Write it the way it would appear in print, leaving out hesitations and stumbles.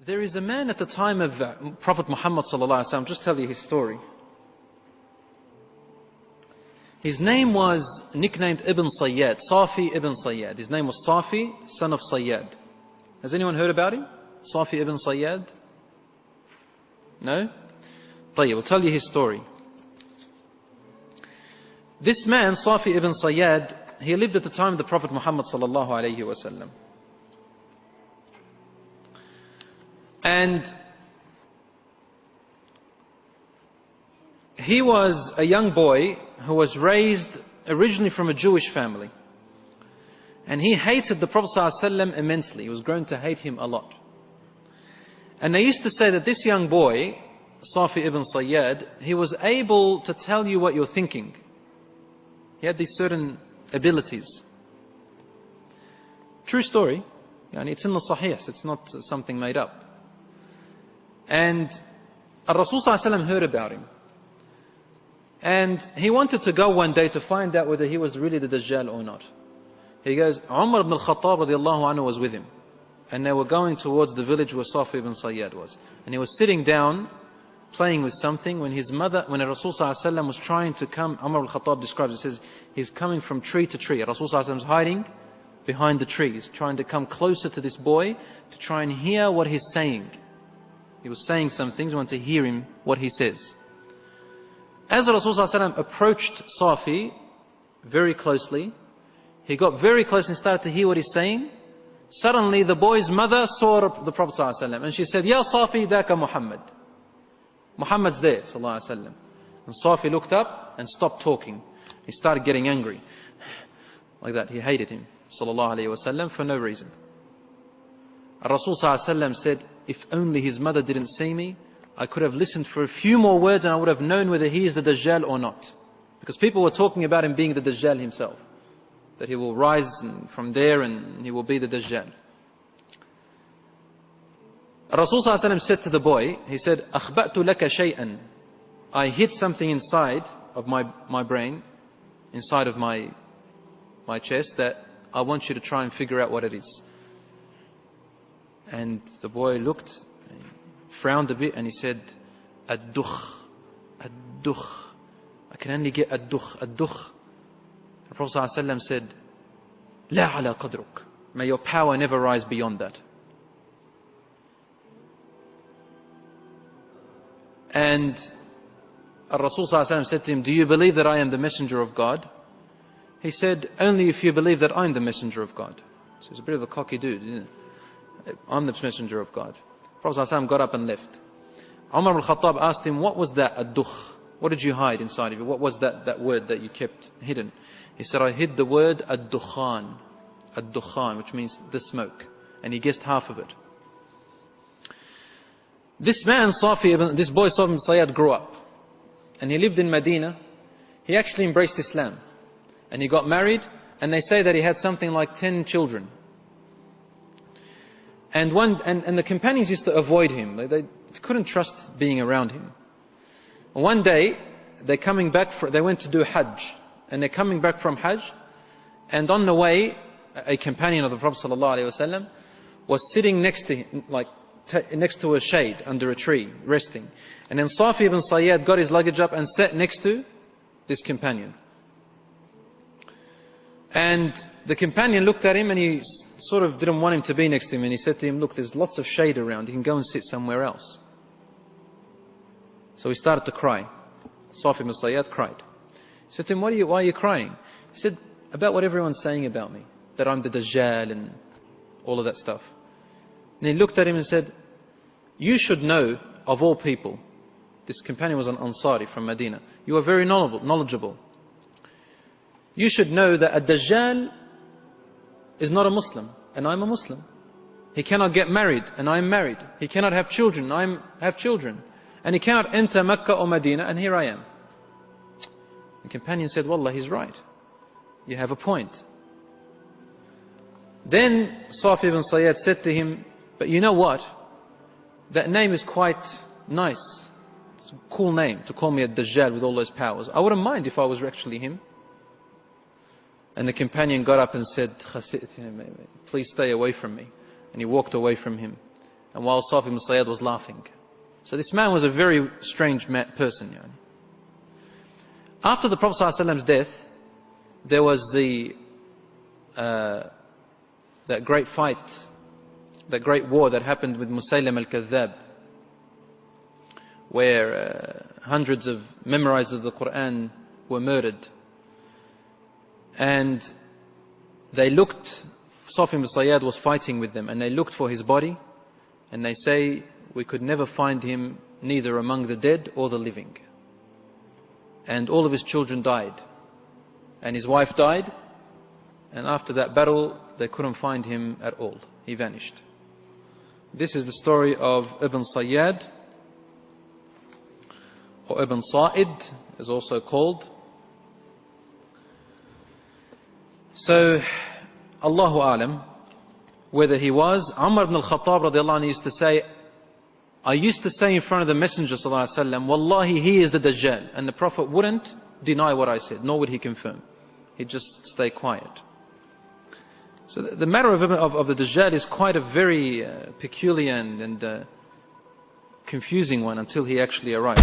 There is a man at the time of Prophet Muhammad sallallahu alaihi wasallam. Just tell you his story. His name was nicknamed Ibn Sayyad, Saf Ibn Sayyad. His name was Safi, son of Sayyad. Has anyone heard about him? Safi Ibn Sayyad? No? طيب, we'll tell you his story. This man, Safi Ibn Sayyad, he lived at the time of the Prophet Muhammad sallallahu alaihi wasallam. And he was a young boy who was raised originally from a Jewish family. And he hated the Prophet ﷺ immensely. He was grown to hate him a lot. And they used to say that this young boy, Safi Ibn Sayyad, he was able to tell you what you're thinking. He had these certain abilities. True story. It's in the Sahih, it's not something made up. And Rasul ﷺ heard about him. And he wanted to go one day to find out whether he was really the Dajjal or not. He goes, Umar ibn al-Khattab radiallahu anhu was with him. And they were going towards the village where Saf ibn Sayyad was. And he was sitting down, playing with something, when his mother, when Rasul ﷺ was trying to come, Umar al-Khattab describes, it says, he's coming from tree to tree. Rasul ﷺ is hiding behind the trees, trying to come closer to this boy to try and hear what he's saying. He was saying some things, we want to hear him, what he says. As Rasul ﷺ approached Safi very closely, he got very close and started to hear what he's saying. Suddenly the boy's mother saw the Prophet ﷺ and she said, Ya Safi, dhaka Muhammad. Muhammad's there, sallallahu alaihi wasallam. And Safi looked up and stopped talking. He started getting angry. Like that, he hated him, sallallahu alaihi wasallam, for no reason. Rasul sallallahu alaihi wasallam said, if only his mother didn't see me, I could have listened for a few more words and I would have known whether he is the Dajjal or not. Because people were talking about him being the Dajjal himself. That he will rise from there and he will be the Dajjal. Rasul sallallahu alaihi wasallam said to the boy, he said, أَخْبَأْتُ لَكَ شَيْئًا. I hid something inside of my brain, inside of my chest, that I want you to try and figure out what it is. And the boy looked, frowned a bit, and he said, Ad-dukh, Ad-dukh. I can only get Ad-dukh, Ad-dukh. The Prophet ﷺ said, La ala qadruk. May your power never rise beyond that. And Rasul ﷺ said to him, do you believe that I am the messenger of God? He said, only if you believe that I'm the messenger of God. So he's a bit of a cocky dude, isn't it? I'm the messenger of God. Prophet ﷺ got up and left. Umar al-Khattab asked him, what was that ad-dukh? What did you hide inside of you? What was that word that you kept hidden? He said, I hid the word ad-dukhan. Ad-dukhan, which means the smoke. And he guessed half of it. This man, this boy Saf Ibn Sayyad, grew up. And he lived in Medina. He actually embraced Islam. And he got married. And they say that he had something like 10 children. And the companions used to avoid him. They couldn't trust being around him. One day, they went to do Hajj. And they're coming back from Hajj. And on the way, a companion of the Prophet ﷺ was sitting next to him, next to a shade under a tree, resting. And then Saf Ibn Sayyad got his luggage up and sat next to this companion. And the companion looked at him and he sort of didn't want him to be next to him. And he said to him, look, there's lots of shade around. You can go and sit somewhere else. So he started to cry. Saf Ibn Sayyad cried. He said to him, why are you crying? He said, about what everyone's saying about me. That I'm the Dajjal and all of that stuff. And he looked at him and said, you should know of all people. This companion was an Ansari from Medina. You are very knowledgeable. You should know that a Dajjal is not a Muslim, and I'm a Muslim. He cannot get married, and I'm married. He cannot have children, and I have children. And he cannot enter Mecca or Medina, and here I am. The companion said, Wallah, he's right. You have a point. Then Saf Ibn Sayyad said to him, but you know what? That name is quite nice. It's a cool name to call me a Dajjal with all those powers. I wouldn't mind if I was actually him. And the companion got up and said, please stay away from me. And he walked away from him. and while Saf Ibn Sayyad was laughing. So this man was a very strange person. After the Prophet ﷺ's death, there was that great fight, that great war that happened with Musaylim al-Kadhab, where hundreds of memorizers of the Quran were murdered. And they looked, Saf Ibn Sayyad was fighting with them, and they looked for his body, and they say, we could never find him neither among the dead or the living. And all of his children died, and his wife died, and after that battle they couldn't find him at all. He vanished. This is the story of Ibn Sayyad, or Ibn Sa'id is also called. So, Allahu Alam, whether he was, Umar ibn al-Khattab radiallahu anhu used to say, I used to say in front of the Messenger sallallahu alaihi wasallam, Wallahi, he is the Dajjal. And the Prophet wouldn't deny what I said, nor would he confirm. He'd just stay quiet. So the matter of the Dajjal is quite a very peculiar and confusing one until he actually arrives.